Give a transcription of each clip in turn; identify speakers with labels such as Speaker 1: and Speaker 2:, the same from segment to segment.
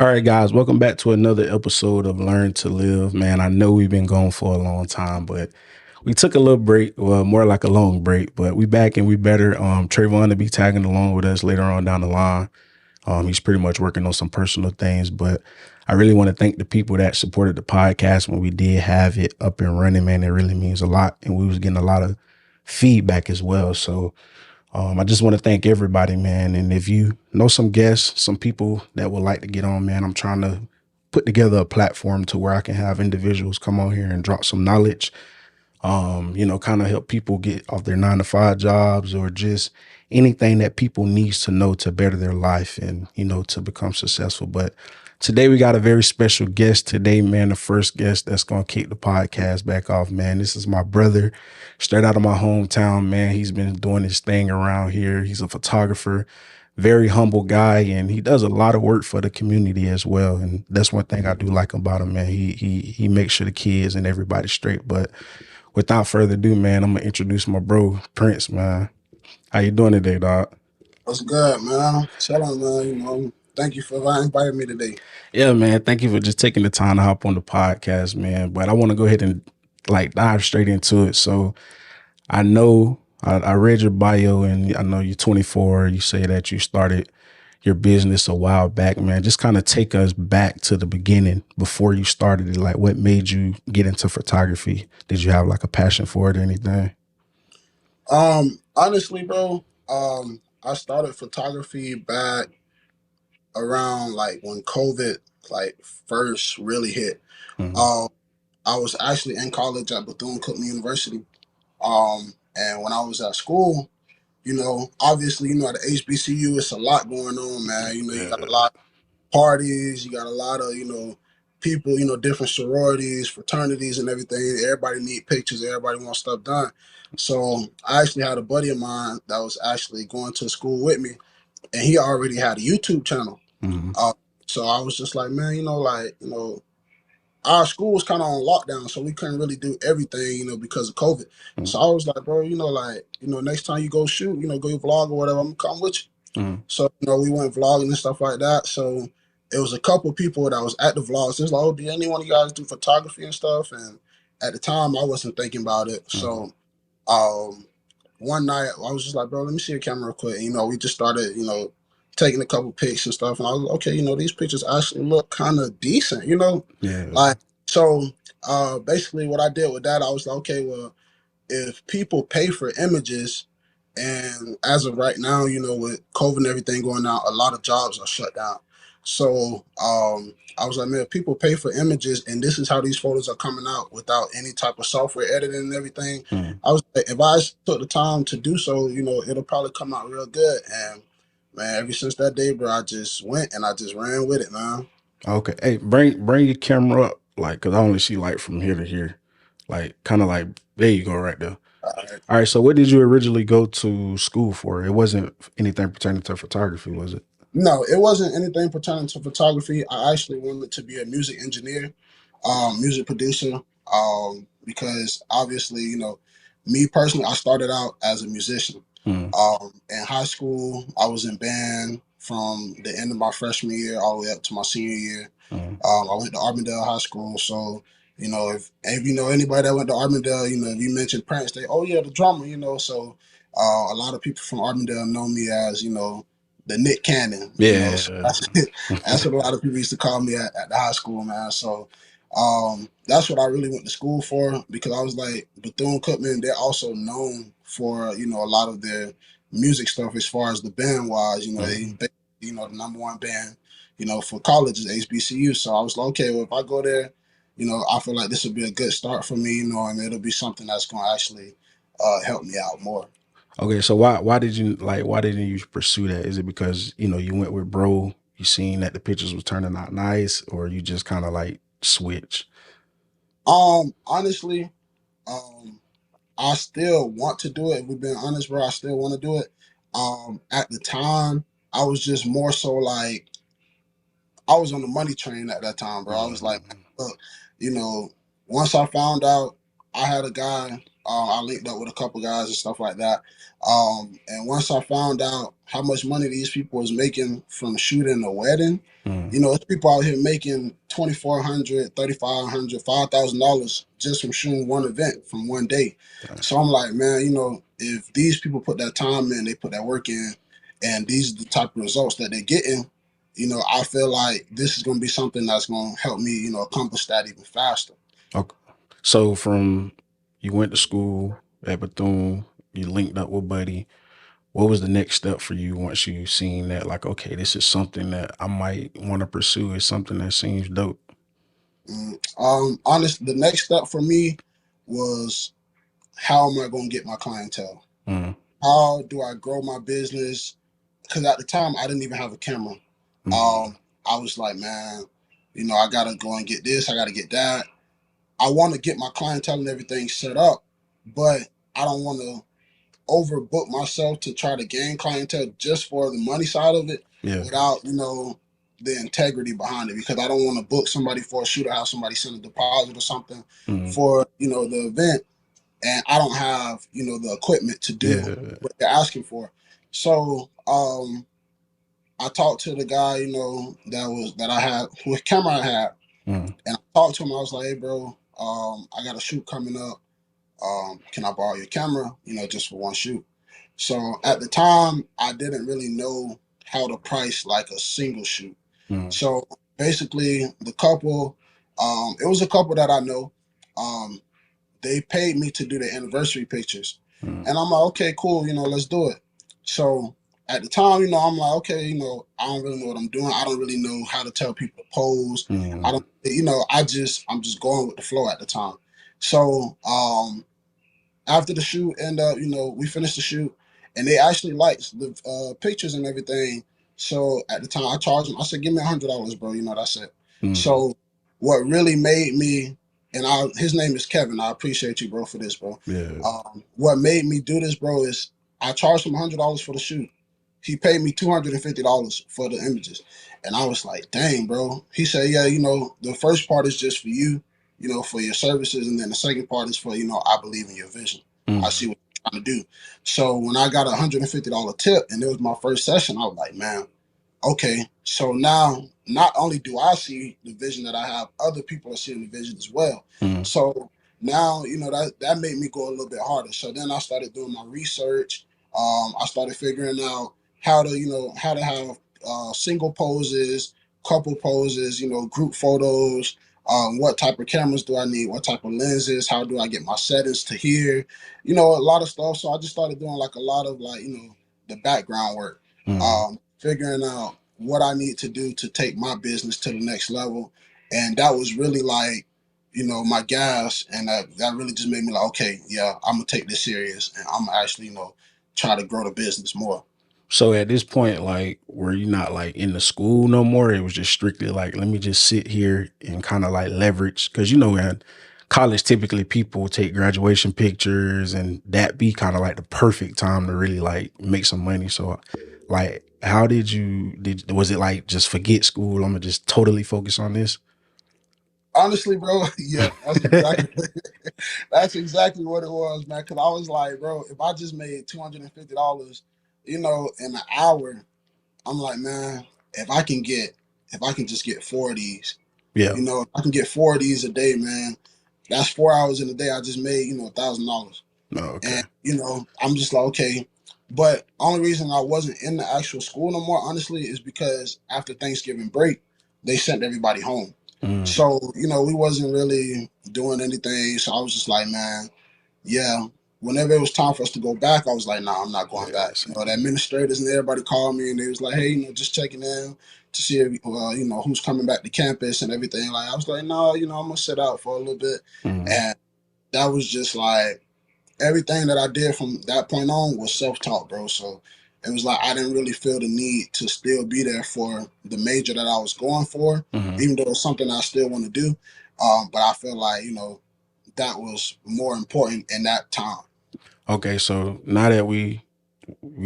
Speaker 1: All right, guys, welcome back to another episode of Learn to Live. Man, I know we've been gone for a long time, but we took a little break, well, more like a long break, but we back and we better. Trayvon to be tagging along with us later on down the line. He's pretty much working on some personal things, but I really want to thank the people that supported the podcast when we did have it up and running, man. It really means a lot. And we was getting a lot of feedback as well. So I just want to thank everybody, man. And if you know some guests, some people that would like to get on, man, I'm trying to put together a platform to where I can have individuals come on here and drop some knowledge, kind of help people get off their 9 to 5 jobs or just anything that people needs to know to better their life and, to become successful. But today we got a very special guest today, man. The first guest that's going to kick the podcast back off, man. This is my brother straight out of my hometown, man. He's been doing his thing around here. He's a photographer, very humble guy, and he does a lot of work for the community as well. And that's one thing I do like about him, man. He makes sure the kids and everybody's straight. But without further ado, man, I'm gonna introduce my bro, Prince, man. How you doing today, dog?
Speaker 2: What's good, man? Chilling, man. Thank you for inviting me today.
Speaker 1: Yeah, man. Thank you for just taking the time to hop on the podcast, man. But I want to go ahead and like dive straight into it. So I know I read your bio and I know you're 24. You say that you started your business a while back, man. Just kind of take us back to the beginning before you started it. Like what made you get into photography? Did you have like a passion for it or anything?
Speaker 2: Honestly, bro, I started photography back around like when COVID like first really hit.
Speaker 1: Mm-hmm.
Speaker 2: Um, I was actually in college at Bethune-Cookman University. And when I was at school, obviously, at the HBCU, it's a lot going on, man. You got a
Speaker 1: Yeah.
Speaker 2: lot parties. You got a lot of people, different sororities, fraternities, and everything. Everybody need pictures. Everybody wants stuff done. So I actually had a buddy of mine that was actually going to school with me, and he already had a YouTube channel.
Speaker 1: Mm-hmm.
Speaker 2: Uh, so I was just like, man, our school was kind of on lockdown, so we couldn't really do everything, because of COVID. So I was like, bro, next time you go shoot, go vlog or whatever, I'm gonna come with you.
Speaker 1: Mm-hmm.
Speaker 2: So, we went vlogging and stuff like that. So it was a couple of people that was at the vlogs. It was like, oh, do any one of you guys do photography and stuff? And at the time, I wasn't thinking about it.
Speaker 1: Mm-hmm.
Speaker 2: So one night, I was just like, bro, let me see your camera real quick. We just started, taking a couple pics and stuff. And I was like, okay, these pictures actually look kind of decent,
Speaker 1: Yeah.
Speaker 2: like, so basically what I did with that, I was like, okay, well, if people pay for images, and as of right now, with COVID and everything going on, a lot of jobs are shut down. So I was like, man, if people pay for images, and this is how these photos are coming out without any type of software editing and everything.
Speaker 1: Mm-hmm.
Speaker 2: I was like, if I took the time to do so, it'll probably come out real good. And man, ever since that day, bro, I just went and I just ran with it, man.
Speaker 1: Okay. Hey, bring your camera up, like, cause I only see like from here to here, like, kind of like there you go, right there.
Speaker 2: Uh,
Speaker 1: All right. So, what did you originally go to school for? It wasn't anything pertaining to photography, was it?
Speaker 2: No, it wasn't anything pertaining to photography. I actually wanted to be a music engineer, music producer, because obviously, me personally, I started out as a musician.
Speaker 1: Mm-hmm.
Speaker 2: In high school, I was in band from the end of my freshman year all the way up to my senior year.
Speaker 1: Mm-hmm.
Speaker 2: I went to Arbondale High School, so if you know anybody that went to Arbondale, if you mentioned Prince, they oh yeah, the drummer, so a lot of people from Arbondale know me as the Nick Cannon, so
Speaker 1: Yeah.
Speaker 2: that's what a lot of people used to call me at the high school, man. So that's what I really went to school for because I was like Bethune Cookman. They're also known for a lot of their music stuff as far as the band wise.
Speaker 1: Mhm.
Speaker 2: The number one band for college is HBCU. So I was like, okay, well if I go there, I feel like this would be a good start for me, and it'll be something that's going to actually help me out more.
Speaker 1: Okay. So why didn't you pursue that? Is it because you went with bro? You seen that the pictures was turning out nice, or you just kind of like switch?
Speaker 2: Honestly, um, I still want to do it. If we're being honest, bro, I still want to do it. At the time, I was just more so like I was on the money train at that time, bro. I was like,
Speaker 1: Mhm.
Speaker 2: look, you know, once I found out I had a guy I linked up with a couple guys and stuff like that. And once I found out how much money these people was making from shooting a wedding,
Speaker 1: Mm,
Speaker 2: you know, it's people out here making 2,400, 3,500, $5,000 just from shooting one event from one day.
Speaker 1: damn.
Speaker 2: So I'm like, man, you know, if these people put that time in, they put that work in, and these are the type of results that they're getting, you know, I feel like this is going to be something that's going to help me, you know, accomplish that even faster.
Speaker 1: Okay. So from you went to school at Bethune, you linked up with Buddy. What was the next step for you once you seen that, like, okay, this is something that I might want to pursue? It's something that seems dope.
Speaker 2: Honest, the next step for me was how am I going to get my clientele?
Speaker 1: Mm,
Speaker 2: How do I grow my business? Because at the time, I didn't even have a camera.
Speaker 1: mm,
Speaker 2: I was like, man, you know, I got to go and get this, I got to get that. I want to get my clientele and everything set up, but I don't want to overbook myself to try to gain clientele just for the money side of it
Speaker 1: yeah.
Speaker 2: without, you know, the integrity behind it, because I don't want to book somebody for a shoot or have somebody send a deposit or something
Speaker 1: Mm,
Speaker 2: for, you know, the event, and I don't have, you know, the equipment to do
Speaker 1: yeah.
Speaker 2: what they're asking for. So I talked to the guy, you know, that I had, whose camera I had,
Speaker 1: Mm,
Speaker 2: and I talked to him. I was like, hey bro, I got a shoot coming up. Can I borrow your camera? You know, just for one shoot. So at the time, I didn't really know how to price like a single shoot.
Speaker 1: mm,
Speaker 2: So basically, the couple, it was a couple that I know. Um, they paid me to do the anniversary pictures,
Speaker 1: mm,
Speaker 2: and I'm like, okay, cool, you know, let's do it. So at the time, you know, I'm like, okay, you know, I don't really know what I'm doing. I don't really know how to tell people to pose. I
Speaker 1: mm,
Speaker 2: don't, you know, I'm just going with the flow at the time. So after the shoot, and you know, we finished the shoot, and they actually liked the pictures and everything. So at the time, I charged them. I said, "Give me $100, bro." You know, that's it.
Speaker 1: mm,
Speaker 2: So what really made me, and his name is Kevin. I appreciate you, bro, for this, bro.
Speaker 1: yeah.
Speaker 2: What made me do this, bro, is I charged him $100 for the shoot. He paid me $250 for the images, and I was like, "Dang, bro." He said, "Yeah, you know, the first part is just for you." You know, for your services, and then the second part is for, you know, I believe in your vision. I
Speaker 1: Mm,
Speaker 2: see what you're trying to do. So when I got $150 tip and it was my first session, I was like, man, okay, so now not only do I see the vision that I have, other people are seeing the vision as well.
Speaker 1: mm,
Speaker 2: So now, you know, that made me go a little bit harder. So then I started doing my research. I started figuring out how to, you know, how to have single poses, couple poses, you know, group photos. What type of cameras do I need? What type of lenses? How do I get my settings to here? You know, a lot of stuff. So I just started doing like a lot of, like, you know, the background work,
Speaker 1: mm.
Speaker 2: figuring out what I need to do to take my business to the next level. And that was really like, you know, my gas. And that really just made me like, okay, yeah, I'm gonna take this serious, and I'm gonna actually, you know, try to grow the business more.
Speaker 1: So at this point, like, were you not like in the school no more? It was just strictly like, let me just sit here and kind of like leverage. Cause you know, at college, typically people take graduation pictures and that be kind of like the perfect time to really like make some money. So like, how was it like, just forget school? I'm gonna just totally focus on this.
Speaker 2: Honestly, bro, yeah, that's exactly that's exactly what it was, man. Cause I was like, bro, if I just made $250, you know, in an hour, I'm like, man, if I can get if I can just get four of these,
Speaker 1: Yeah.
Speaker 2: you know, if I can get four of these a day, man, that's 4 hours in a day. I just made, you know, $1,000.
Speaker 1: Oh, okay.
Speaker 2: And, you know, I'm just like, okay. But only reason I wasn't in the actual school no more, honestly, is because after Thanksgiving break, they sent everybody home.
Speaker 1: Mm,
Speaker 2: So, you know, we wasn't really doing anything. So I was just like, man, yeah. Whenever it was time for us to go back, I was like, nah, I'm not going
Speaker 1: yeah.
Speaker 2: back. You know, the
Speaker 1: Same.
Speaker 2: administrators and everybody called me and they was like, hey, you know, just checking in to see if, you know, who's coming back to campus and everything. Like, I was like, no, you know, I'm gonna sit out for a little bit.
Speaker 1: Mm,
Speaker 2: And that was just like everything that I did from that point on was self-taught, bro. So it was like I didn't really feel the need to still be there for the major that I was going for,
Speaker 1: mhm.
Speaker 2: even though it's something I still want to do. But I feel like, you know, that was more important in that time.
Speaker 1: Okay, so now that we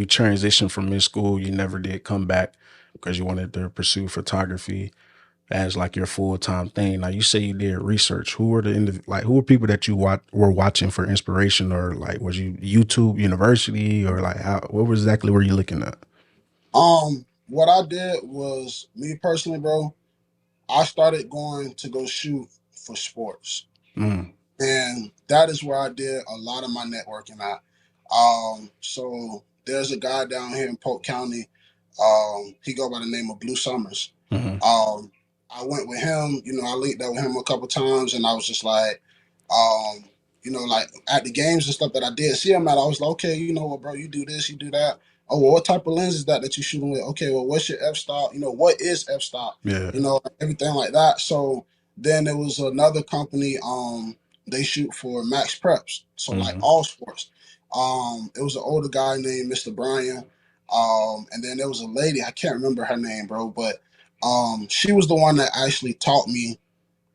Speaker 1: transitioned from mid school, you never did come back because you wanted to pursue photography. as like your full time thing. Now you say you did research. Who were like who were people that you were watching for inspiration, or like was you YouTube University, or like how what was exactly were you looking at?
Speaker 2: What I did was me personally, bro. I started going to go shoot for sports.
Speaker 1: Mm,
Speaker 2: And that is where I did a lot of my networking at. So there's a guy down here in Polk County. He go by the name of Blue Summers.
Speaker 1: mm-hmm,
Speaker 2: Um, I went with him. I linked up with him a couple times, and I was just like, um, like at the games and stuff that I did see him at, I was like, okay, you know what, bro, you do this, you do that. Oh, well, what type of lens is that you shooting with? Okay, well, what's your f stop? What is f stop?
Speaker 1: yeah,
Speaker 2: Everything like that. So then there was another company. They shoot for Max Preps, so like
Speaker 1: mm-hmm,
Speaker 2: all sports. It was an older guy named Mr. Bryan, and then there was a lady, I can't remember her name, bro, but she was the one that actually taught me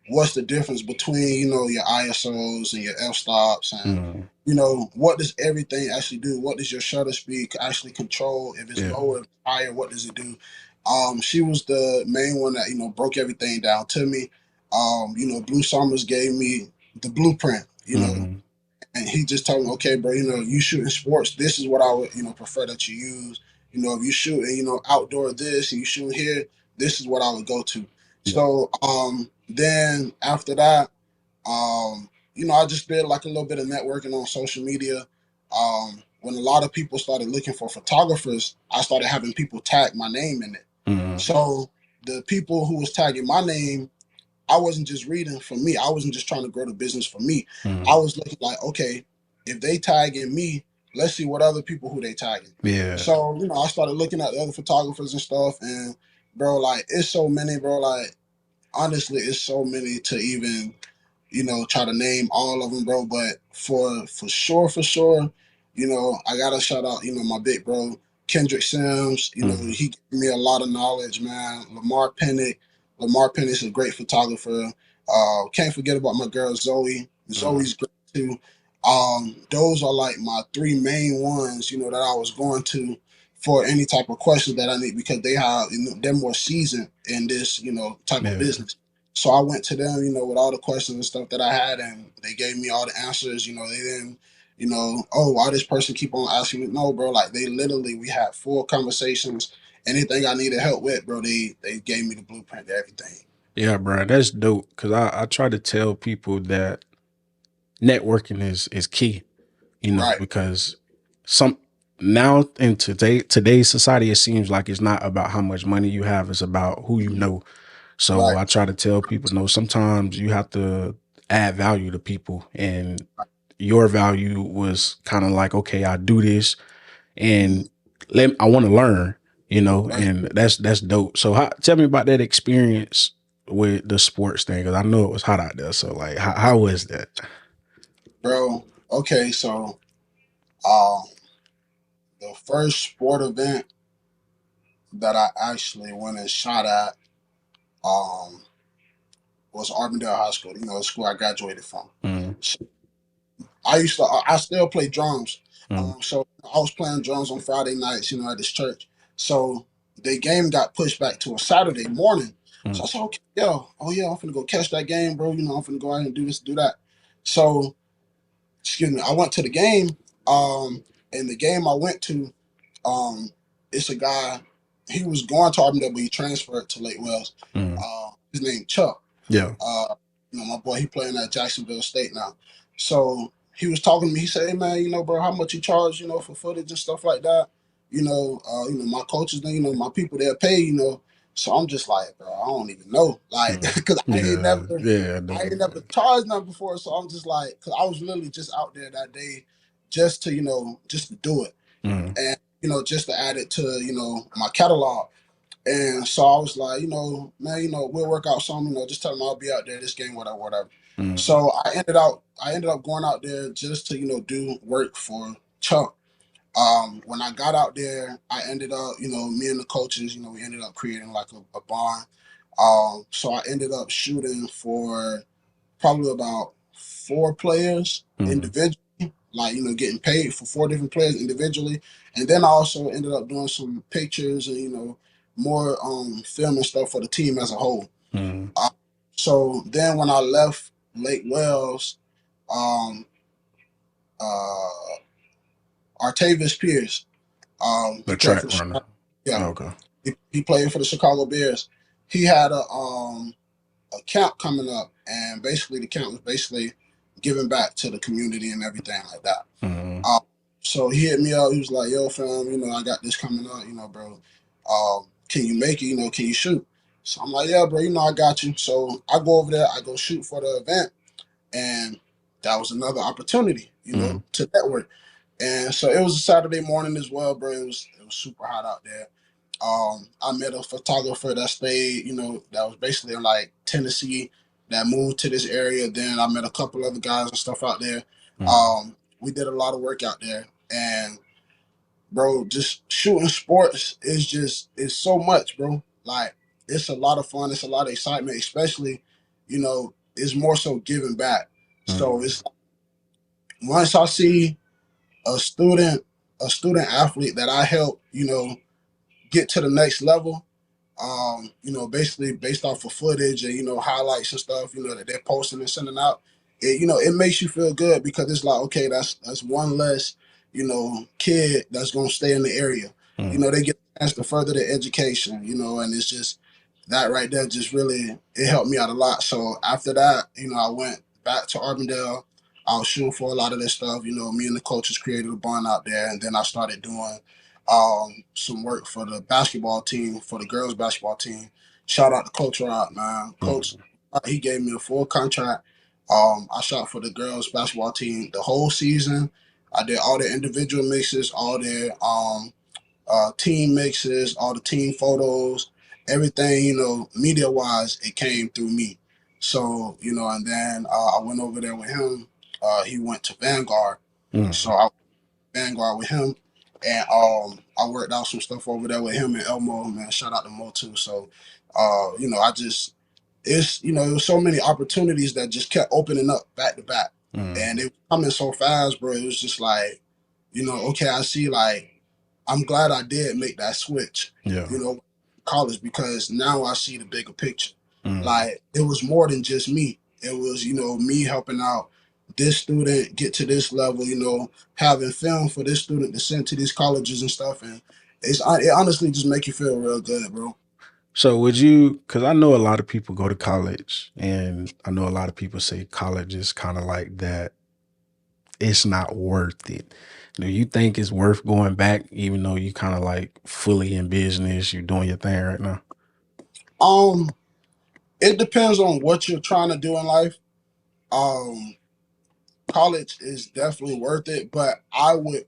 Speaker 2: what's the difference between your ISOs and your f stops, and
Speaker 1: mm-hmm,
Speaker 2: what does everything actually do? What does your shutter speed actually control? If it's
Speaker 1: yeah,
Speaker 2: lower, if it's higher, what does it do? She was the main one that broke everything down to me. Blue Summers gave me the blueprint.
Speaker 1: mm-hmm,
Speaker 2: And he just told me, okay, bro, you shooting sports, this is what I would, prefer that you use. If you shooting, outdoor this and you shooting here, this is what I would go to.
Speaker 1: yeah,
Speaker 2: So then after that, I just did like a little bit of networking on social media. When a lot of people started looking for photographers, I started having people tag my name in it.
Speaker 1: mm-hmm,
Speaker 2: So the people who was tagging my name, I wasn't just reading for me. I wasn't just trying to grow the business for me. I
Speaker 1: mm-hmm,
Speaker 2: was looking like, okay, if they tagging me, let's see what other people who they tagging.
Speaker 1: yeah,
Speaker 2: So, I started looking at the other photographers and stuff, and bro, like it's so many, bro. Like honestly, it's so many to even try to name all of them, bro. But for sure, I gotta shout out, my big bro, Kendrick Sims.
Speaker 1: mm-hmm,
Speaker 2: He gave me a lot of knowledge, man. Lamar Pennick's a great photographer. Can't forget about my girl Zoe.
Speaker 1: mm-hmm,
Speaker 2: Zoe's great too. Those are like my three main ones, that I was going to for any type of questions that I need because they have, they're more seasoned in this, type of
Speaker 1: yeah.
Speaker 2: business. So I went to them, with all the questions and stuff that I had, and they gave me all the answers. They didn't, oh, why this person keep on asking me? No, bro, like they literally, we had full conversations. Anything I needed help with, bro, they gave me the blueprint to everything.
Speaker 1: Yeah, bro, that's dope. Cause I try to tell people that networking is key,
Speaker 2: Right,
Speaker 1: because some now in today's society, it seems like it's not about how much money you have, it's about who you know. So
Speaker 2: right,
Speaker 1: I try to tell people, no, sometimes you have to add value to people, and your value was kind of like, okay, I do this
Speaker 2: mm,
Speaker 1: and I want to learn,
Speaker 2: right,
Speaker 1: and that's dope. So tell me about that experience with the sports thing, because I know it was hot out there. So like, how was that?
Speaker 2: bro. Okay, so um, the first sport event that I actually went and shot at um was Arbondale High School. The school I graduated from.
Speaker 1: Mm,
Speaker 2: I still play drums.
Speaker 1: mm,
Speaker 2: So I was playing drums on Friday nights, at this church. So the game got pushed back to a Saturday morning. So
Speaker 1: mm,
Speaker 2: I said, okay, oh yeah, I'm finna go catch that game, bro. I'm finna go out and do this, do that. So, excuse me, I went to the game. And the game I went to, um, it's a guy, he was going to Arbondale, but he transferred to Lake Wells.
Speaker 1: mm.
Speaker 2: His name Chuck.
Speaker 1: Yeah.
Speaker 2: Uh, my boy, he playing at Jacksonville State now. So he was talking to me. He said, "Hey man, bro, how much you charge, for footage and stuff like that? My coaches, my people, they'll pay, So I'm just like, bro, I don't even know, like,
Speaker 1: Mm.
Speaker 2: because
Speaker 1: Yeah. Yeah.
Speaker 2: I ain't
Speaker 1: No.
Speaker 2: never charged nothing before. So I'm just like, because I was literally just out there that day, just to, just to do it,
Speaker 1: Mm,
Speaker 2: and just to add it to, my catalog. And so I was like, man, we'll work out something, just tell them I'll be out there this game, whatever, whatever.
Speaker 1: mm,
Speaker 2: So I ended up going out there just to, do work for Chuck. When I got out there, I ended up, me and the coaches, we ended up creating like a bond. So I ended up shooting for probably about four players
Speaker 1: mm.
Speaker 2: individually, like, getting paid for four different players individually. And then I also ended up doing some pictures and, more film and stuff for the team as a whole.
Speaker 1: Mm.
Speaker 2: Uh, so then when I left Lake Wells, um, uh, Artavis Pierce, he
Speaker 1: The
Speaker 2: played
Speaker 1: track
Speaker 2: for the
Speaker 1: runner.
Speaker 2: Chicago, yeah,
Speaker 1: Okay.
Speaker 2: he played for the Chicago Bears. He had a camp coming up, and basically the camp was basically giving back to the community and everything like that.
Speaker 1: Mm.
Speaker 2: Um, so he hit me up. He was like, "Yo, fam, I got this coming up. Bro, can you make it? Can you shoot?" So I'm like, "Yeah, bro. I got you." So I go over there. I go shoot for the event, and that was another opportunity,
Speaker 1: Mm.
Speaker 2: to network. And so it was a Saturday morning as well, bro. It was super hot out there. I met a photographer that stayed, that was basically in like Tennessee, that moved to this area. Then I met a couple other guys and stuff out there.
Speaker 1: Mm.
Speaker 2: We did a lot of work out there, and bro, just shooting sports is it's so much, bro. Like it's a lot of fun, it's a lot of excitement, especially, it's more so giving back. So
Speaker 1: Mm.
Speaker 2: it's once I see a student, a student athlete that I help, get to the next level, basically based off of footage and highlights and stuff, that they're posting and sending out. It makes you feel good because it's like, okay, that's one less, kid that's gonna stay in the area.
Speaker 1: Mm.
Speaker 2: They get a chance to further their education, and it's just that right there just really it helped me out a lot. So after that, I went back to Arbondale. I was shooting for a lot of this stuff. Me and the coaches created a bond out there, and then I started doing some work for the basketball team, for the girls basketball team. Shout out to Coach Rod, man. Coach,
Speaker 1: Mm.
Speaker 2: he gave me a full contract. I shot for the girls basketball team the whole season. I did all their individual mixes, all their team mixes, all the team photos, everything, media wise, it came through me. So, and then I went over there with him. He went to Vanguard. So
Speaker 1: Mm.
Speaker 2: I Vanguard with him. And I worked out some stuff over there with him and Elmo, man. Shout out to Mo too. So I just it was so many opportunities that just kept opening up back to back. And
Speaker 1: Mm.
Speaker 2: it was coming so fast, bro. It was just like, okay, I see like I'm glad I did make that switch,
Speaker 1: Yeah.
Speaker 2: college because now I see the bigger picture.
Speaker 1: Mm.
Speaker 2: Like it was more than just me. It was, me helping out this student get to this level, having film for this student to send to these colleges and stuff. And it honestly just make you feel real good, bro.
Speaker 1: So would you, because I know a lot of people go to college and I know a lot of people say college is kind of like that. It's not worth it. Do you think it's worth going back, even though you kind of like fully in business, you're doing your thing right now?
Speaker 2: Um, it depends on what you're trying to do in life. Um, College is definitely worth it, but I would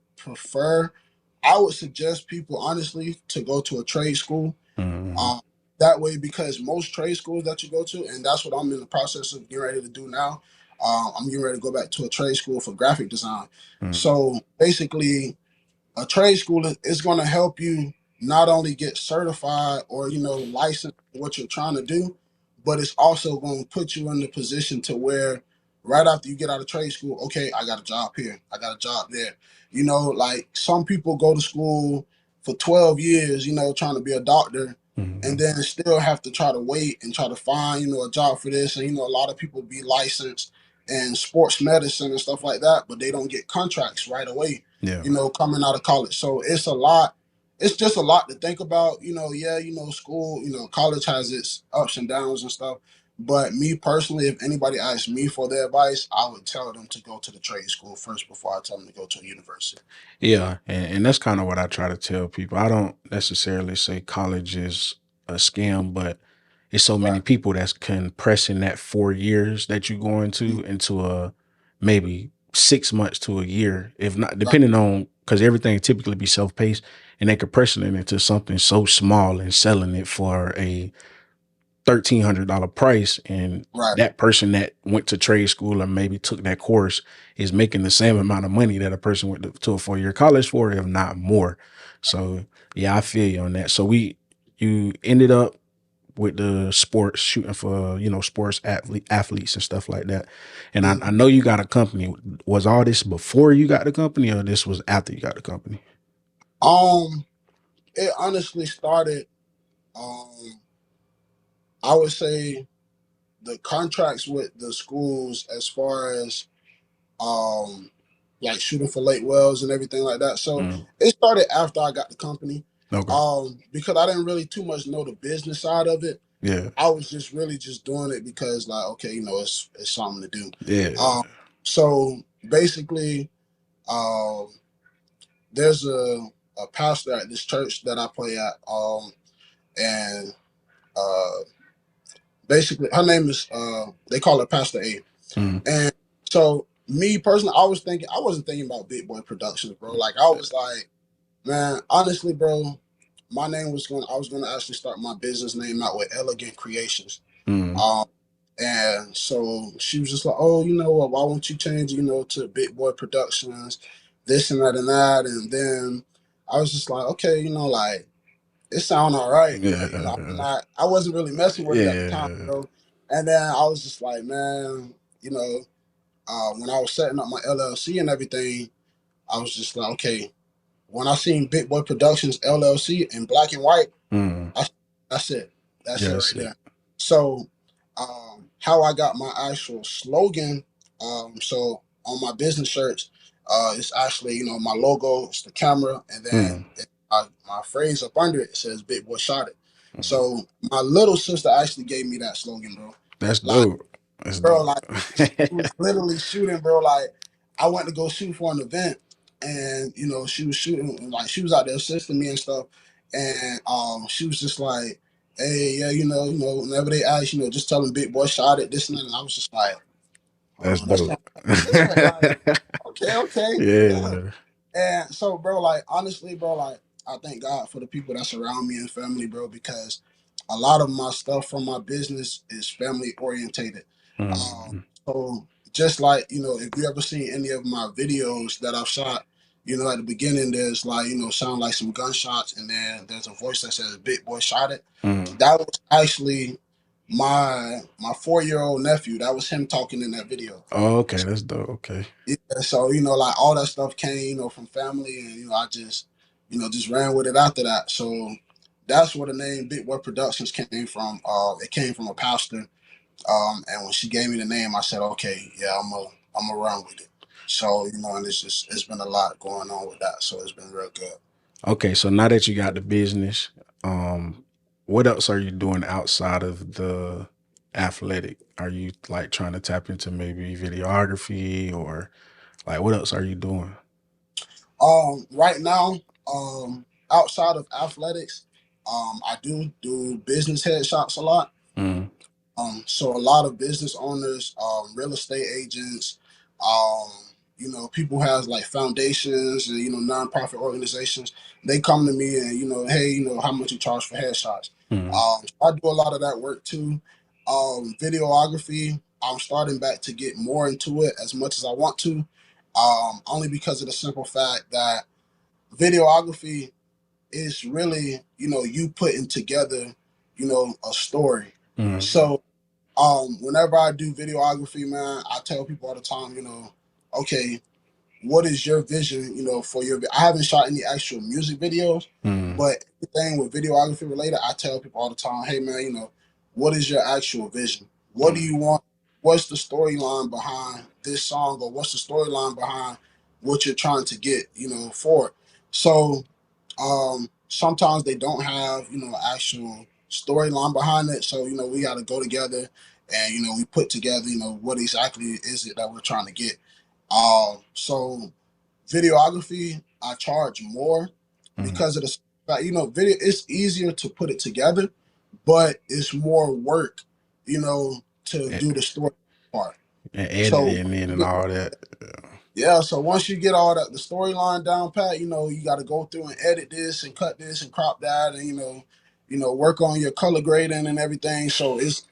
Speaker 2: suggest people honestly to go to a trade school.
Speaker 1: Mm.
Speaker 2: Um, that way, because most trade schools that you go to, and that's what I'm in the process of getting ready to do now. I'm getting ready to go back to a trade school for graphic design.
Speaker 1: Mm.
Speaker 2: So basically, a trade school is going to help you not only get certified or licensed in what you're trying to do, but it's also going to put you in the position to where right after you get out of trade school, okay, I got a job here, I got a job there. Like some people go to school for 12 years, trying to be a doctor, and
Speaker 1: Mm.
Speaker 2: then still have to try to wait and try to find a job for this. And a lot of people be licensed in sports medicine and stuff like that, but they don't get contracts right away,
Speaker 1: Yeah.
Speaker 2: coming out of college. So it's a lot. It's just a lot to think about. Yeah, school, college has its ups and downs and stuff. But me personally, if anybody asks me for their advice, I would tell them to go to the trade school first before I tell them to go to a university.
Speaker 1: Yeah, and that's kind of what I try to tell people. I don't necessarily say college is a scam, but it's so many
Speaker 2: Right.
Speaker 1: people that's compressing that 4 years that you go into a maybe 6 months to a year, if not
Speaker 2: Right.
Speaker 1: depending on because everything typically be self-paced, and they're compressing it into something so small and selling it for a $1,300 price, and
Speaker 2: Right.
Speaker 1: that person that went to trade school or maybe took that course is making the same amount of money that a person went to a 4 year college for, if not more. So yeah, I feel you on that. So you ended up with the sports shooting for sports athletes and stuff like that. And I
Speaker 2: Mhm.
Speaker 1: know you got a company. Was all this before you got the company, or this was after you got the company?
Speaker 2: Um, it honestly started. Um, I would say the contracts with the schools as far as um like shooting for lake wells and everything like that. So
Speaker 1: Mm.
Speaker 2: it started after I got the company.
Speaker 1: Okay.
Speaker 2: Because I didn't really too much know the business side of it.
Speaker 1: Yeah.
Speaker 2: I was just really just doing it because like, okay, it's something to do.
Speaker 1: Yeah.
Speaker 2: Um so basically, um there's a pastor at this church that I play at, and uh basically her name is they call her Pastor A.
Speaker 1: Mm.
Speaker 2: And so me personally, I wasn't thinking about Big Boy Productions, bro. Like I was like, man, honestly, bro, I was gonna actually start my business name out with Elegant Creations.
Speaker 1: Mm.
Speaker 2: Um and so she was just like, oh, what, why won't you change, to Big Boy Productions, this and that and that. And then I was just like, okay, like it sound all right, but
Speaker 1: Yeah.
Speaker 2: I wasn't really messing with it at the time,
Speaker 1: Yeah.
Speaker 2: bro. And then I was just like, man, when I was setting up my LLC and everything, I was just like, okay. When I seen Big Boy Productions LLC in black and white,
Speaker 1: Mm.
Speaker 2: I, that's it. That's
Speaker 1: Yeah,
Speaker 2: it
Speaker 1: that's
Speaker 2: right
Speaker 1: it.
Speaker 2: there. So, how I got my actual slogan, so on my business shirts, it's actually, my logo, it's the camera, and then
Speaker 1: Mm.
Speaker 2: my phrase up under it says Big Boy Shot It.
Speaker 1: Mm.
Speaker 2: So, my little sister actually gave me that slogan, bro.
Speaker 1: That's
Speaker 2: Like,
Speaker 1: dope. That's
Speaker 2: bro,
Speaker 1: dope.
Speaker 2: like she was literally shooting, bro. Like I went to go shoot for an event, and she was shooting, like she was out there assisting me and stuff, and she was just like, hey, yeah, whenever they ask, just tell them Big Boy Shot It, this and that, and I was just like,
Speaker 1: That's
Speaker 2: that
Speaker 1: dope.
Speaker 2: sounds good, like okay, okay, yeah.
Speaker 1: Yeah.
Speaker 2: And so, bro, like honestly, bro, like I thank God for the people that's around me and family, bro, because a lot of my stuff from my business is family orientated. Um,
Speaker 1: Mm.
Speaker 2: so just like, if you ever seen any of my videos that I've shot, at the beginning there's like, sound like some gunshots, and then there's a voice that says Big Boy Shot It.
Speaker 1: Mm.
Speaker 2: That was actually my 4-year-old nephew. That was him talking in that video.
Speaker 1: Oh, okay. That's dope. Okay.
Speaker 2: Yeah, so like all that stuff came, from family, and I just, just ran with it after that. So that's where the name Big Boy Productions came from. It came from a pastor, and when she gave me the name, I said, okay, yeah, I'm gonna run with it. So and it's been a lot going on with that, so it's been real good.
Speaker 1: Okay. So now that you got the business, um, what else are you doing outside of the athletic? Are you like trying to tap into maybe videography or like what else are you doing?
Speaker 2: Right now, outside of athletics, I do business headshots a lot.
Speaker 1: Mm.
Speaker 2: So a lot of business owners, real estate agents, um, people who has like foundations and nonprofit organizations. They come to me and hey, how much you charge for headshots.
Speaker 1: Mm.
Speaker 2: I do a lot of that work too. Videography, I'm starting back to get more into it as much as I want to, only because of the simple fact that videography is really you putting together a story.
Speaker 1: Mm.
Speaker 2: So whenever I do videography, man, I tell people all the time, okay, what is your vision, for your, I haven't shot any actual music videos,
Speaker 1: Mm.
Speaker 2: but anything with videography related, I tell people all the time, hey man, what is your actual vision? What do
Speaker 1: Mm.
Speaker 2: you want? What's the storyline behind this song, or what's the storyline behind what you're trying to get, for it? So sometimes they don't have actual storyline behind it, so we got to go together and we put together what exactly is it that we're trying to get. So videography, I charge more
Speaker 1: Mm.
Speaker 2: because of the fact, video, it's easier to put it together, but it's more work, to
Speaker 1: And,
Speaker 2: do the story part.
Speaker 1: and
Speaker 2: So
Speaker 1: editing in and all that.
Speaker 2: yeah, so once you get all that the storyline down pat, you got to go through and edit this and cut this and crop that, and work on your color grading and everything. So it's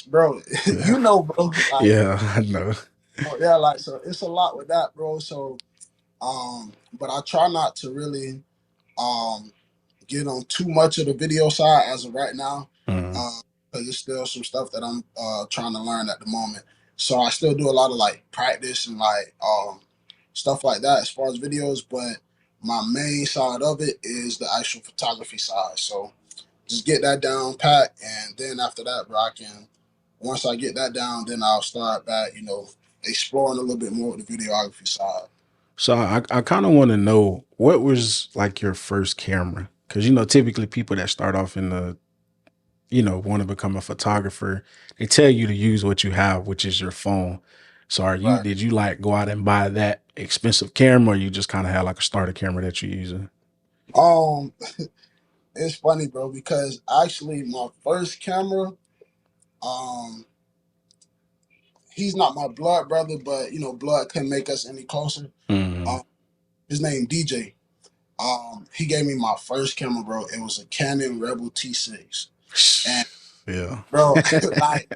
Speaker 2: bro,
Speaker 1: Yeah.
Speaker 2: bro, like
Speaker 1: Yeah, I know.
Speaker 2: oh, yeah, like so it's a lot with that, bro. So but I try not to really um get on too much of the video side as of right now,
Speaker 1: Mm.
Speaker 2: because there's still some stuff that I'm trying to learn at the moment. So I still do a lot of like practice and like stuff like that as far as videos, but my main side of it is the actual photography side. So just get that down pat, and then after that, bro, I can. Once I get that down, then I'll start back, exploring a little bit more with the videography side.
Speaker 1: So I kind of want to know what was like your first camera, because typically people that start off in the want to become a photographer, they tell you to use what you have, which is your phone. So
Speaker 2: Right.
Speaker 1: did you like go out and buy that expensive camera, or you just kind of had like a starter camera that you're using?
Speaker 2: Um, it's funny, bro, because actually my first camera, um, he's not my blood brother, but blood couldn't make us any closer.
Speaker 1: Hmm.
Speaker 2: Um, his name DJ. He gave me my first camera, bro. It was a Canon Rebel T6, and
Speaker 1: Yeah.
Speaker 2: bro, like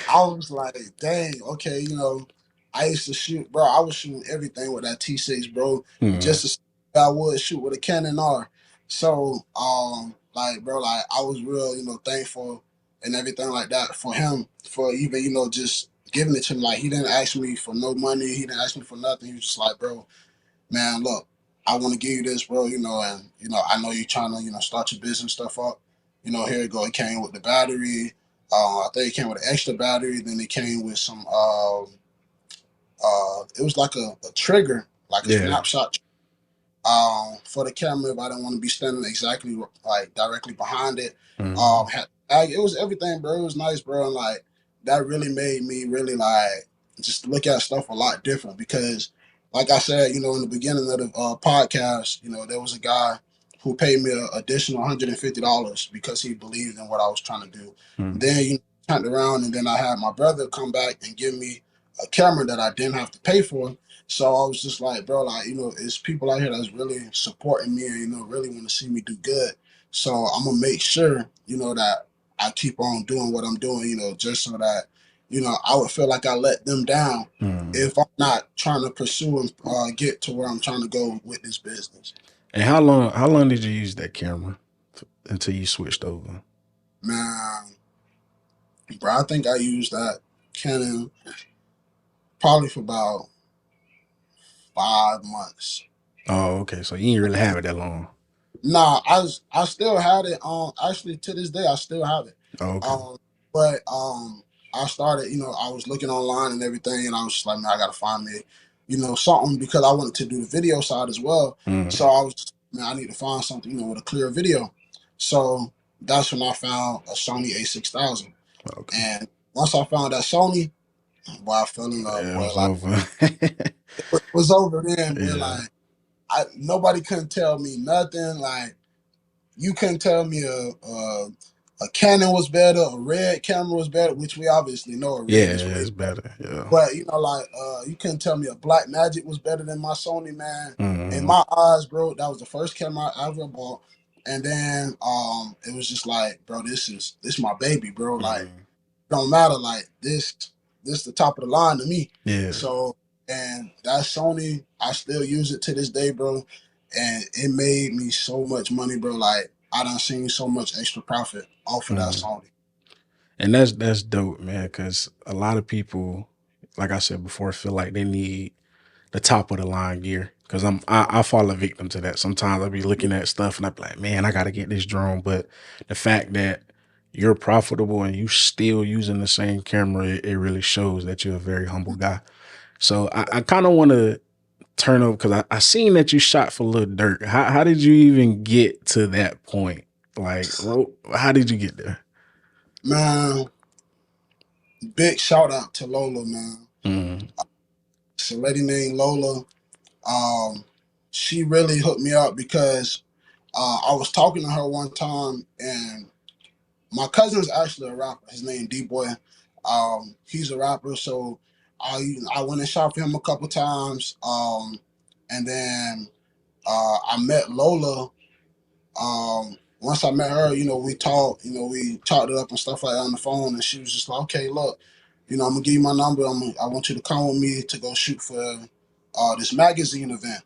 Speaker 2: I was like, dang, okay, I used to shoot, bro. I was shooting everything with that T6, bro,
Speaker 1: Hmm.
Speaker 2: just as I would shoot with a Canon R. So, like, bro, like I was real, thankful and everything like that for him for even, just giving it to me. Like he didn't ask me for no money, he didn't ask me for nothing. He was just like, bro, man, look, I want to give you this, bro, and I know you're trying to, start your business stuff up. Here you go. It came with the battery. I think it came with an extra battery. Then it came with some. It was like a trigger, like a
Speaker 1: Yeah.
Speaker 2: snapshot for the camera if I didn't want to be standing exactly like directly behind it.
Speaker 1: Hmm.
Speaker 2: It was everything, bro. It was nice, bro, and like that really made me really like just look at stuff a lot different because, like I said, in the beginning of the podcast, there was a guy who paid me an additional $150 because he believed in what I was trying to do. Then turned around and then I had my brother come back and give me a camera that I didn't have to pay for, so I was just like, bro, like, it's people out here that's really supporting me and, really want to see me do good. So I'm gonna make sure, that I keep on doing what I'm doing, just so that, I would feel like I let them down
Speaker 1: Hmm.
Speaker 2: if I'm not trying to pursue and get to where I'm trying to go with this business.
Speaker 1: And how long did you use that camera until you switched over?
Speaker 2: Man, bro, I think I used that Canon probably for about 5 months.
Speaker 1: Oh, okay. So you didn't really have it that long.
Speaker 2: Nah, I still had it. Actually to this day I still have it.
Speaker 1: Oh, okay.
Speaker 2: Um, but I started. I was looking online and everything, and I was just like, man, I gotta find me, something because I wanted to do the video side as well. So
Speaker 1: Hmm.
Speaker 2: I was, man, I need to find something, with a clear video. So that's when I found a Sony A6000,
Speaker 1: Okay.
Speaker 2: and once I found that Sony, boy, I fell in love.
Speaker 1: Yeah, it
Speaker 2: Boy,
Speaker 1: was
Speaker 2: like
Speaker 1: over.
Speaker 2: it was over then. Boy,
Speaker 1: Yeah.
Speaker 2: like nobody couldn't tell me nothing. Like you couldn't tell me a Canon was better, a red camera was better, which we obviously know a red is
Speaker 1: Yeah,
Speaker 2: way
Speaker 1: it's
Speaker 2: better.
Speaker 1: better. Yeah.
Speaker 2: But like you couldn't tell me a Black Magic was better than my Sony, man. In
Speaker 1: Hmm.
Speaker 2: my eyes, bro, that was the first camera I ever bought. And then it was just like, bro, this my baby, bro. Like
Speaker 1: Hmm.
Speaker 2: don't matter. Like this the top of the line to me.
Speaker 1: Yeah.
Speaker 2: So and that Sony, I still use it to this day, bro. And it made me so much money, bro. Like I done seen so much extra profit off of that
Speaker 1: Hmm.
Speaker 2: Sony.
Speaker 1: And that's dope, man. Because a lot of people, like I said before, feel like they need the top of the line gear. Because I fall a victim to that. Sometimes I'll be looking at stuff and I be like, man, I got to get this drone. But the fact that you're profitable and you still using the same camera, it really shows that you're a very humble guy. So I kind of want to turn over because I seen that you shot for Lil Durk. How did you even get to that point? Like, how did you get there?
Speaker 2: Man, big shout out to Lola, man.
Speaker 1: Mm,
Speaker 2: It's a lady named Lola. Um, she really hooked me up because I was talking to her one time, and my cousin's actually a rapper. His name D Boy. He's a rapper, so I went and shot for him a couple times. And then I met Lola. Once I met her, we talked. We talked it up and stuff like that on the phone, and she was just like, "Okay, look, I'm gonna give you my number. I want you to come with me to go shoot for this magazine event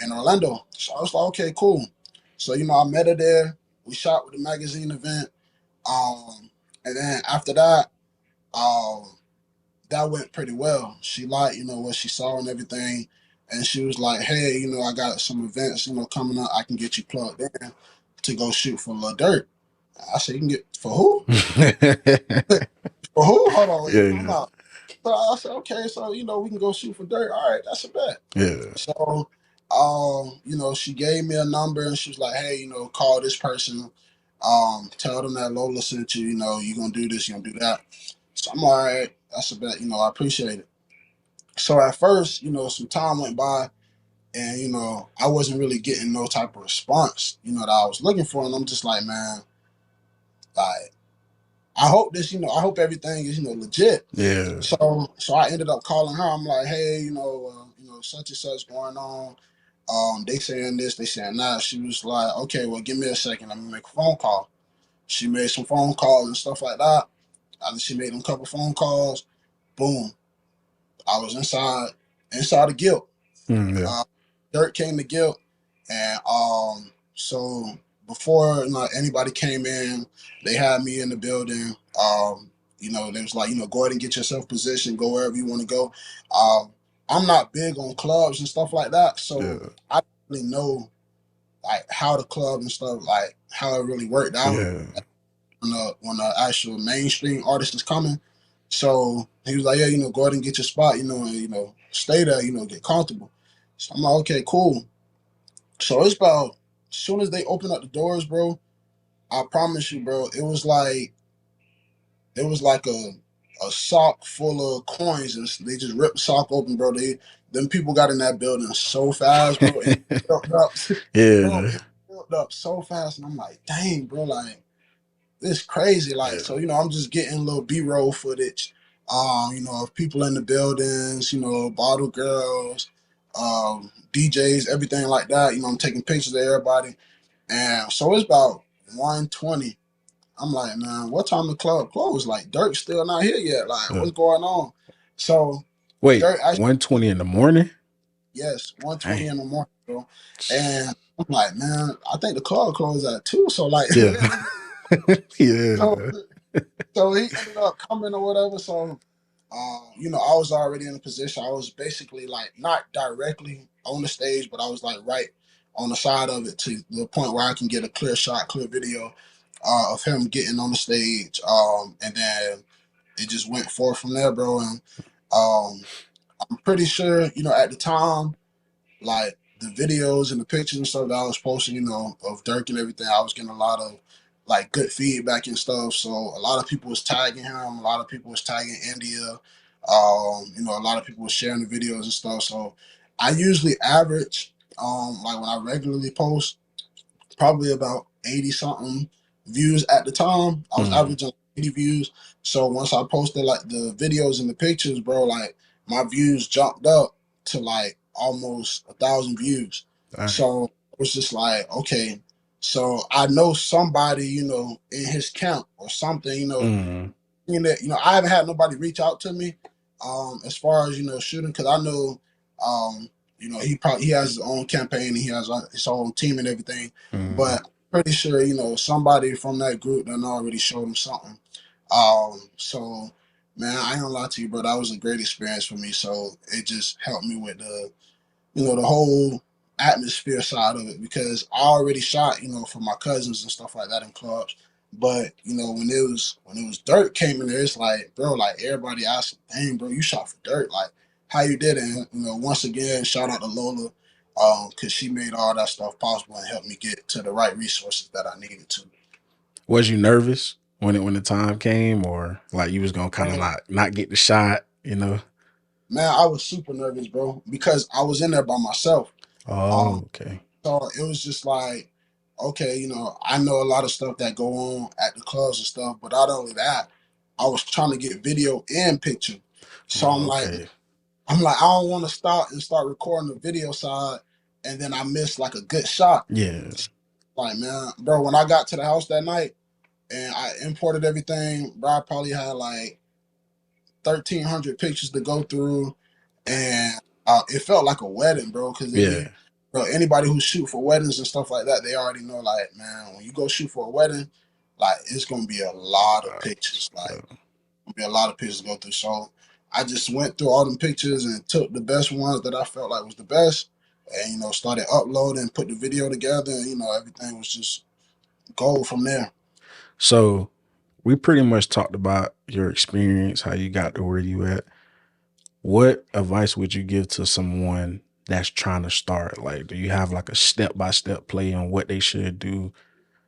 Speaker 2: in Orlando." So I was like, "Okay, cool." So I met her there. We shot with the magazine event. And then after that, um, that went pretty well. She liked, what she saw and everything. And she was like, hey, I got some events, coming up. I can get you plugged in to go shoot for Lil Dirt. I said, you can get for who?
Speaker 1: Yeah.
Speaker 2: For who? Hold on, wait, time
Speaker 1: Yeah.
Speaker 2: out. So I said, okay, so we can go shoot for dirt. All right, that's a bet.
Speaker 1: Yeah.
Speaker 2: So, she gave me a number and she was like, hey, call this person, tell them that Lola sent you. You're gonna do this, you're gonna do that. So I'm all right. That's a bet. I appreciate it. So at first, some time went by, and I wasn't really getting no type of response, that I was looking for, and I'm just like, man, like I hope this, I hope everything is, legit.
Speaker 1: Yeah.
Speaker 2: So I ended up calling her. I'm like, hey, such and such going on. They saying this, they saying that. She was like, okay, well, give me a second. Let me make a phone call. She made some phone calls and stuff like that. She made them couple phone calls. Boom. I was inside the guilt.
Speaker 1: Yeah.
Speaker 2: Uh, Dirt came to guilt, and so before anybody came in, they had me in the building. They was like, go ahead and get yourself positioned, go wherever you want to go. I'm not big on clubs and stuff like that, so
Speaker 1: Yeah.
Speaker 2: I didn't really know like how the club and stuff, like how it really worked out
Speaker 1: Yeah.
Speaker 2: when the actual mainstream artist is coming. So he was like, yeah, go ahead and get your spot, and stay there, get comfortable. So I'm like, okay, cool. So it's about as soon as they open up the doors, bro, I promise you, bro, it was like a sock full of coins, and they just ripped the sock open, bro. Them people got in that building so fast, bro. And it filled up, bro.
Speaker 1: Yeah.
Speaker 2: It filled up so fast, and I'm like, dang, bro, like it's crazy. Like, so, I'm just getting a little B-roll footage, of people in the buildings, bottle girls, DJs, everything like that. I'm taking pictures of everybody. And so it's about 1:20. I'm like, man, what time the club closed? Like, Dirk's still not here yet. Like,
Speaker 1: Yeah.
Speaker 2: what's going on? So
Speaker 1: Wait,
Speaker 2: Dirk, actually,
Speaker 1: 1:20 in the morning?
Speaker 2: yes, 1:20
Speaker 1: Dang.
Speaker 2: in the morning, bro. And I'm like, man, I think the club closed at 2. So, like,
Speaker 1: Yeah.
Speaker 2: so
Speaker 1: Yeah.
Speaker 2: So he ended up coming or whatever. So, I was already in a position. I was basically like not directly on the stage, but I was like right on the side of it to the point where I can get a clear shot, clear video of him getting on the stage. And then it just went forth from there, bro. And um, I'm pretty sure, at the time, like the videos and the pictures and stuff that I was posting, of Dirk and everything, I was getting a lot of like good feedback and stuff. So a lot of people was tagging him, a lot of people was tagging India. A lot of people was sharing the videos and stuff. So I usually average, like when I regularly post, probably about 80 something views at the time. I was
Speaker 1: Mm.
Speaker 2: averaging 80 views. So once I posted like the videos and the pictures, bro, like my views jumped up to like almost 1,000 views.
Speaker 1: Dang.
Speaker 2: So it was just like, okay, so I know somebody, in his camp or something,
Speaker 1: Mm.
Speaker 2: I haven't had nobody reach out to me, as far as shooting, because I know, he has his own campaign, and he has his own team and everything,
Speaker 1: Mm.
Speaker 2: but I'm pretty sure somebody from that group done already showed him something. So man, I ain't gonna lie to you, bro, that was a great experience for me. So it just helped me with the whole atmosphere side of it, because I already shot, for my cousins and stuff like that in clubs. But when it was Dirt came in there, it's like, bro, like everybody asked, dang, bro, you shot for Dirt, like how you did it? And, once again, shout out to Lola, because she made all that stuff possible and helped me get to the right resources that I needed to.
Speaker 1: Was you nervous when the time came, or like you was gonna kind of
Speaker 2: Man,
Speaker 1: not get the shot, you know?
Speaker 2: man, I was super nervous, bro, because I was in there by myself. Um,
Speaker 1: Oh, okay.
Speaker 2: So it was just like, okay, I know a lot of stuff that go on at the clubs and stuff, but not only that, I was trying to get video and picture. So I'm
Speaker 1: Oh,
Speaker 2: like,
Speaker 1: okay.
Speaker 2: I don't want to start recording the video side, and then I miss like a good shot.
Speaker 1: Yeah.
Speaker 2: Like, man, bro, when I got to the house that night and I imported everything, bro, I probably had like 1,300 pictures to go through, and it felt like a wedding, bro. Because if
Speaker 1: Yeah.
Speaker 2: you, bro, anybody who shoot for weddings and stuff like that, they already know, like, man, when you go shoot for a wedding, like, it's gonna be a lot of pictures, like,
Speaker 1: Yeah.
Speaker 2: gonna be a lot of pictures to go through. So I just went through all them pictures and took the best ones that I felt like was the best, and started uploading, put the video together, and everything was just gold from there.
Speaker 1: So we pretty much talked about your experience, how you got to where you at. What advice would you give to someone that's trying to start? Like, do you have like a step by step play on what they should do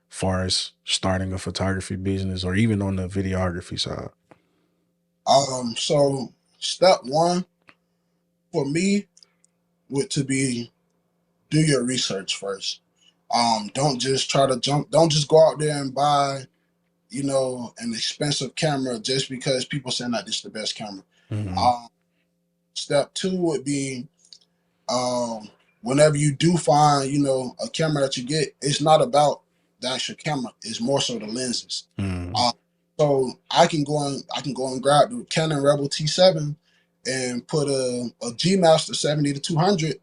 Speaker 1: far as starting a photography business or even on the videography side?
Speaker 2: So step one for me would to be do your research first. Don't just try to jump. Don't just go out there and buy, an expensive camera just because people saying that this is the best camera.
Speaker 1: Mm-hmm.
Speaker 2: Um, Step two would be um, whenever you do find, a camera that you get, it's not about the actual camera. It's more so the lenses.
Speaker 1: Mm-hmm.
Speaker 2: Um, so I can go and grab the Canon Rebel T7 and put a G Master 70 to 200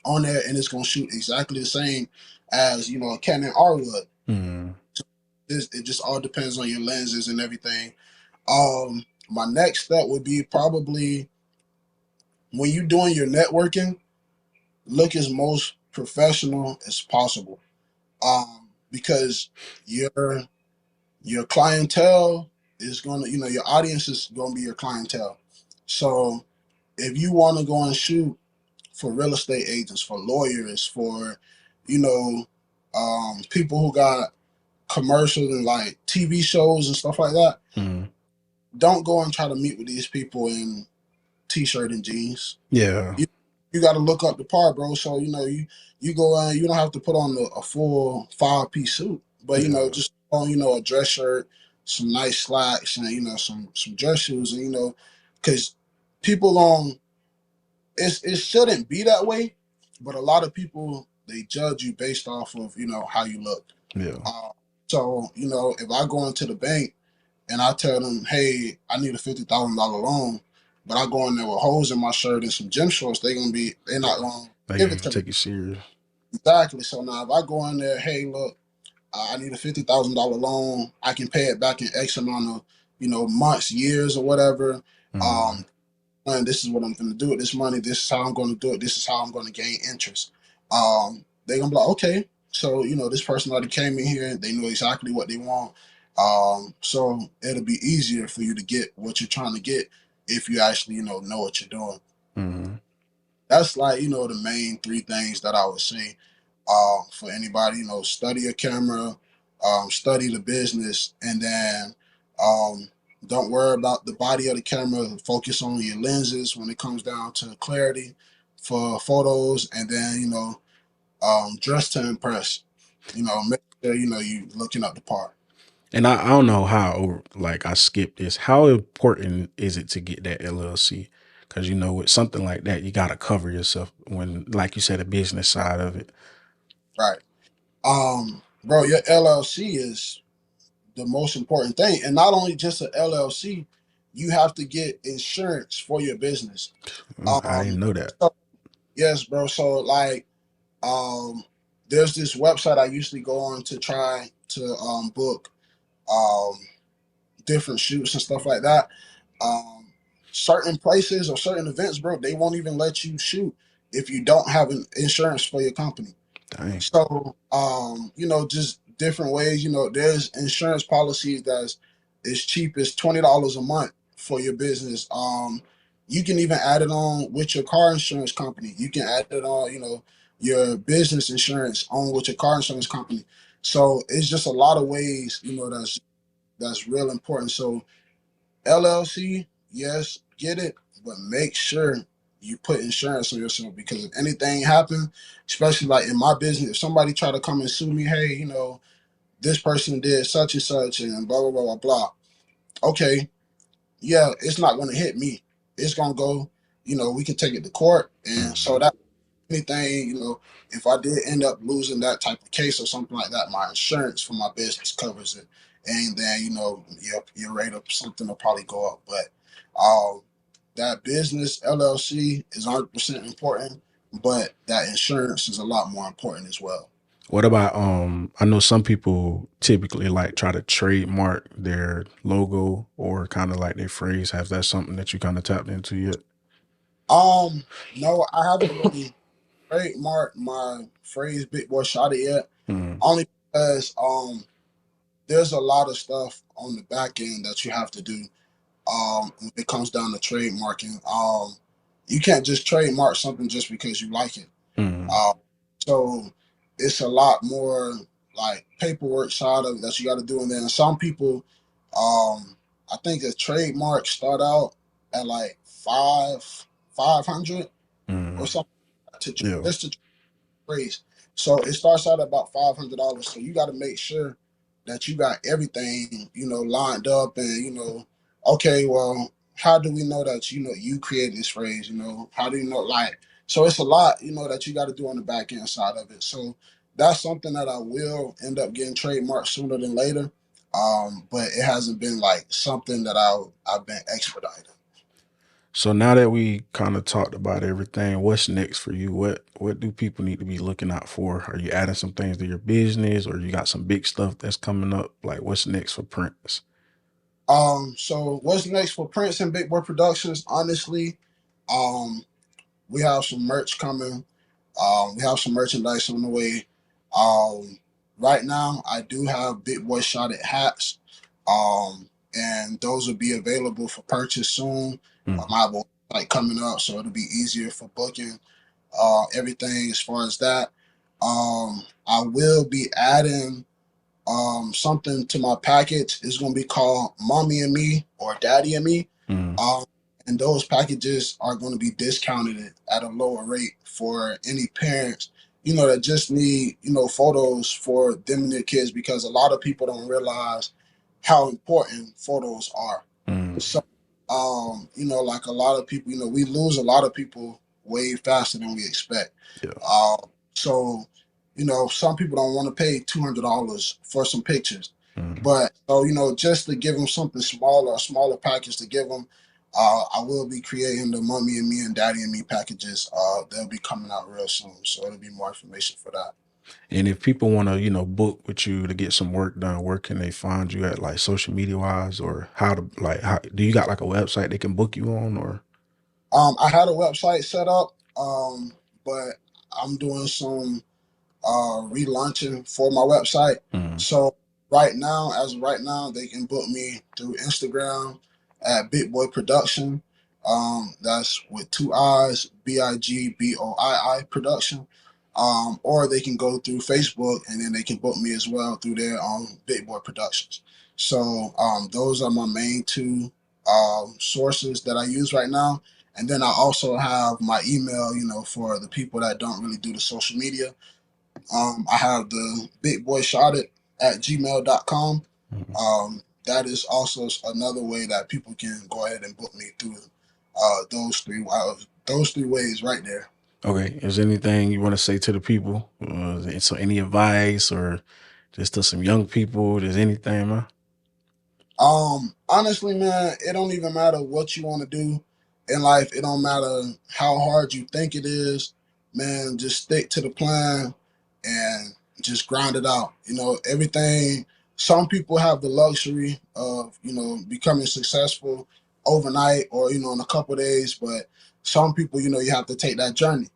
Speaker 2: on there, and it's gonna shoot exactly the same as a Canon R would.
Speaker 1: Mm-hmm.
Speaker 2: It just all depends on your lenses and everything. My next step would be probably when you're doing your networking, look as most professional as possible. Because your clientele is gonna, your audience is gonna be your clientele. So if you want to go and shoot for real estate agents, for lawyers, for you know, people who got commercials and like TV shows and stuff like that,
Speaker 1: Mm-hmm.
Speaker 2: don't go and try to meet with these people in t-shirt and jeans.
Speaker 1: Yeah.
Speaker 2: You got to look up the part, bro. So you go in, you don't have to put on a full 5-piece suit, but
Speaker 1: Yeah.
Speaker 2: just on a dress shirt, some nice slacks, and some dress shoes, and because people on it shouldn't be that way, but a lot of people they judge you based off of how you look.
Speaker 1: Yeah.
Speaker 2: Uh, so if I go into the bank and I tell them, hey, I need a $50,000 loan, but I go in there with holes in my shirt and some gym shorts, they're not gonna
Speaker 1: They
Speaker 2: give it
Speaker 1: gonna
Speaker 2: to me.
Speaker 1: take it serious.
Speaker 2: Exactly. So now if I go in there, hey, look, I need a $50,000 loan, I can pay it back in X amount of months, years, or whatever.
Speaker 1: Mm-hmm.
Speaker 2: Um, and this is what I'm going to do with this money. This is how I'm going to do it. This is how I'm going to gain interest. They're gonna be like, okay, so this person already came in here. They know exactly what they want. So it'll be easier for you to get what you're trying to get if you actually know what you're doing.
Speaker 1: Mm-hmm.
Speaker 2: That's like the main three things that I would say for anybody. Study a camera, study the business, and then um, don't worry about the body of the camera. Focus on your lenses when it comes down to clarity for photos, and then dress to impress. Make sure you looking up the part.
Speaker 1: And I don't know how like I skipped this. How important is it to get that LLC? Because with something like that, you gotta cover yourself when, like you said, the business side of it.
Speaker 2: Right. Bro, your LLC is the most important thing, and not only just an LLC, you have to get insurance for your business.
Speaker 1: I
Speaker 2: Um,
Speaker 1: didn't know that.
Speaker 2: so, yes, bro. So like, um, there's this website I usually go on to try to book um different shoots and stuff like that. Um, Certain places or certain events, bro, they won't even let you shoot if you don't have an insurance for your company.
Speaker 1: Dang.
Speaker 2: So, just different ways. There's insurance policies that's as cheap as $20 a month for your business. You can even add it on with your car insurance company. You can add it on, your business insurance on with your car insurance company. So it's just a lot of ways, that's real important. So LLC, yes, get it, but make sure you put insurance on yourself because if anything happens, especially like in my business, if somebody try to come and sue me, hey, this person did such and such and blah blah blah blah blah. Okay, yeah, it's not gonna hit me. It's gonna go, we can take it to court, and so
Speaker 1: Mhm.
Speaker 2: that anything, if I did end up losing that type of case or something like that, my insurance for my business covers it. And then, your rate of something will probably go up. But that business LLC is 100% important, but that insurance is a lot more important as well.
Speaker 1: What about I know some people typically like try to trademark their logo or kind of like their phrase. Have that something that you kind of tapped into yet?
Speaker 2: No, I haven't really trademarked my phrase "Big Boy Shot It" yet.
Speaker 1: Mm,
Speaker 2: Only because there's a lot of stuff on the back end that you have to do when it comes down to trademarking. You can't just trademark something just because you like it.
Speaker 1: Mm,
Speaker 2: Uh, so it's a lot more like paperwork side of it that you got to do, and then some people, I think the trademark start out at like 500 or
Speaker 1: mm,
Speaker 2: something to
Speaker 1: yeah.
Speaker 2: just to raise. So it starts out at about $500. So you got to make sure that you got everything, lined up, and okay, well, how do we know that you created this phrase? How do you know? Like, so it's a lot, that you got to do on the back end side of it. So that's something that I will end up getting trademarked sooner than later. But it hasn't been like something that I've been expedited.
Speaker 1: So now that we kind of talked about everything, what's next for you? What do people need to be looking out for? Are you adding some things to your business, or you got some big stuff that's coming up? Like, what's next for Prince?
Speaker 2: So what's next for Prince and Big Boy Productions? Honestly, um, we have some merch coming. We have some merchandise on the way. Right now, I do have Big Boy Shotted hats, and those will be available for purchase soon.
Speaker 1: Mm,
Speaker 2: I have a like coming up, so it'll be easier for booking. Everything as far as that. I will be adding something to my package. It's going to be called Mommy and Me or Daddy and Me.
Speaker 1: mm,
Speaker 2: Um, and those packages are going to be discounted at a lower rate for any parents, that just need, photos for them and their kids, because a lot of people don't realize how important photos are.
Speaker 1: mm,
Speaker 2: So, like a lot of people, we lose a lot of people way faster than we expect.
Speaker 1: yeah.
Speaker 2: Uh, so, some people don't want to pay $200 for some pictures,
Speaker 1: Mm.
Speaker 2: but so just to give them something smaller, a smaller package to give them. I will be creating the Mommy and Me and Daddy and Me packages. They'll be coming out real soon, so it'll be more information for that.
Speaker 1: And if people want to, book with you to get some work done, where can they find you at, like social media wise, or how do you got like a website they can book you on, or?
Speaker 2: I had a website set up, but I'm doing some relaunching for my website.
Speaker 1: Mm,
Speaker 2: So right now, as of right now, they can book me through Instagram at Big Boy Production. That's with two I's, Bigboi Production. Or they can go through Facebook and then they can book me as well through their Big Boy Productions. So those are my main two sources that I use right now. And then I also have my email, for the people that don't really do the social media. I have the big boy shot it at gmail.com.
Speaker 1: mm.
Speaker 2: That is also another way that people can go ahead and book me through those three ways right there.
Speaker 1: Okay. Is there anything you want to say to the people? So any advice or just to some young people? There's anything, man?
Speaker 2: Honestly, man, it don't even matter what you want to do in life. It don't matter how hard you think it is, man. Just stick to the plan and just grind it out. Everything. Some people have the luxury of becoming successful overnight or in a couple days, but some people, you have to take that journey.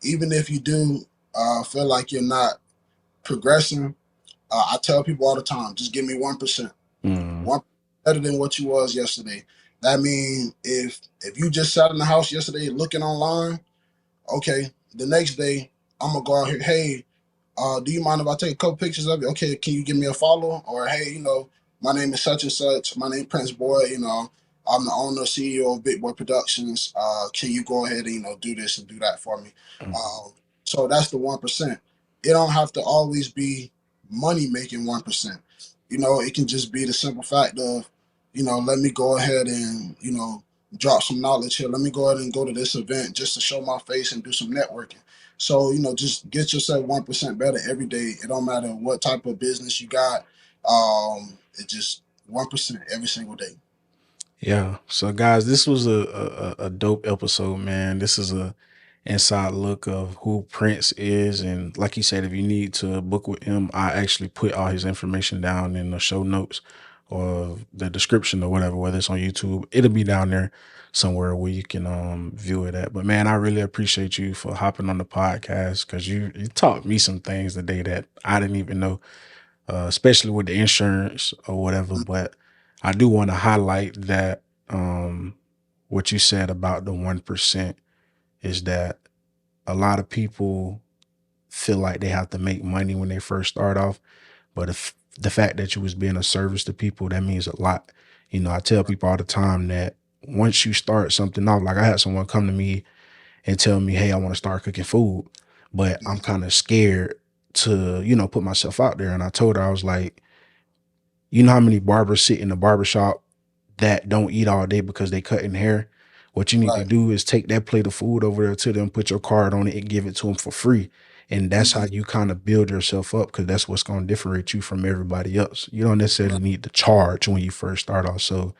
Speaker 2: Even if you do feel like you're not progressing, I tell people all the time, just give me 1%.
Speaker 1: Mm,
Speaker 2: One better than what you was yesterday. That means if you just sat in the house yesterday looking online, okay, the next day I'm gonna go out here. Hey, do you mind if I take a couple pictures of it? Okay, can you give me a follow? Or hey, my name is such and such. My name is Prince Boy. I'm the owner, CEO of Big Boy Productions. Can you go ahead and do this and do that for me?
Speaker 1: mm.
Speaker 2: So that's the 1%. It don't have to always be money making 1%. It can just be the simple fact of, let me go ahead and drop some knowledge here. Let me go ahead and go to this event just to show my face and do some networking. So, just get yourself 1% better every day. It don't matter what type of business you got. It just 1% every single day.
Speaker 1: Yeah. So guys, this was a dope episode, man. This is a inside look of who Prince is. And like he said, if you need to book with him, I actually put all his information down in the show notes or the description or whatever, whether it's on YouTube, it'll be down there somewhere where you can view it at. But man, I really appreciate you for hopping on the podcast because you taught me some things today that I didn't even know. especially with the insurance or whatever. But I do want to highlight that what you said about the 1% is that a lot of people feel like they have to make money when they first start off. But if the fact that you was being a service to people, that means a lot. You know, I tell people all the time that once you start something off, like I had someone come to me and tell me, hey, I want to start cooking food, but I'm
Speaker 2: Mhm.
Speaker 1: kind of scared to, put myself out there. And I told her, I was like, you know how many barbers sit in the barber shop that don't eat all day because they cutting hair? What you need to
Speaker 2: Right.
Speaker 1: do is take that plate of food over there to them, put your card on it, and give it to them for free. And that's how
Speaker 2: Mhm.
Speaker 1: you kind of build yourself up, because that's what's going to differentiate you from everybody else. You don't necessarily
Speaker 2: Right.
Speaker 1: need to charge when you first start off. So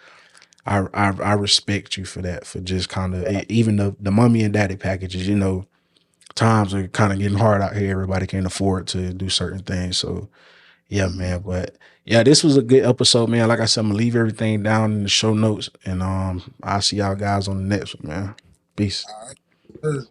Speaker 1: I respect you for that, for just kind of,
Speaker 2: Right.
Speaker 1: even the mommy and daddy packages. Times are kind of getting hard out here. Everybody can't afford to do certain things. So yeah,
Speaker 2: Mhm.
Speaker 1: man. But yeah, this was a good episode, man. Like I said, I'm gonna leave everything down in the show notes, and I'll see y'all guys on the next one, man. Peace.
Speaker 2: All right.